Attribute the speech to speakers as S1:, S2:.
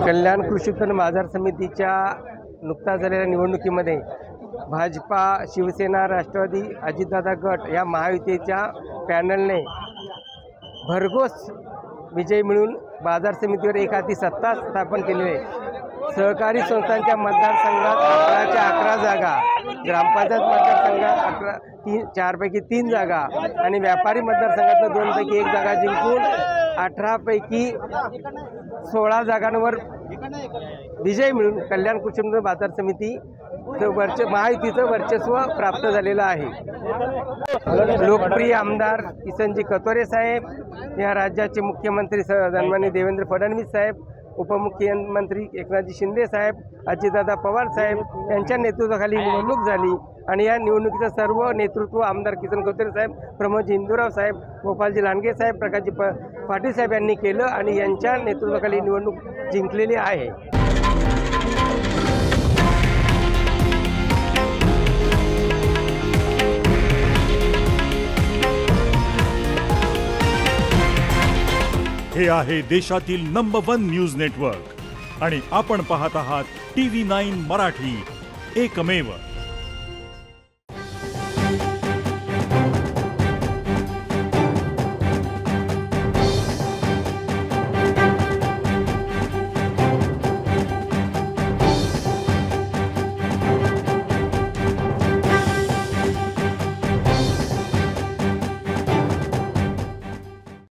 S1: कल्याण कृषी उत्पन्न बाजार समितीच्या नुकत्याच झालेल्या निवडणुकीमध्ये भाजपा, शिवसेना, राष्ट्रवादी, अजितदादा गट या महायुतीच्या पॅनलने भरघोस विजय मिळून बाजार समितीवर एकाती सत्ता स्थापन केली आहे। सहकारी संस्थांच्या मतदारसंघात 11च्या 11 जागा, ग्रामपंचायत मतदारसंघात 4 पैकी 3 जागा आणि व्यापारी मतदारसंघात 2 पैकी 1 जागा जिंकून 18 पैकी 16 जागांवर विजय मिळून कल्याण कृषी उत्पन्न बाजार समिती महायुतीचं वर्चस्व प्राप्त झालेलं आहे। लोकप्रिय आमदार किसनजी कतोरे साहेब, या राज्याचे मुख्यमंत्री सन्माननीय देवेंद्र फडणवीस साहेब, उपमुख्यमंत्री एकनाथजी शिंदे साहेब, अजितदादा पवार साहेब यांच्या नेतृत्वाखाली निवडणूक झाली आणि या निवडणुकीचं सर्व नेतृत्व आमदार किसन कतोरे साहेब, प्रमोद हिंदूराव साहेब, गोपालजी लांडगे साहेब, प्रकाशजी पाटील साहेब यांनी केलं आणि यांच्या नेतृत्वाखाली निवडणूक जिंकलेली आहे।
S2: हे आहे देशातील नंबर 1 न्यूज नेटवर्क आणि आपण पाहत आहात TV9 मराठी, एकमेव।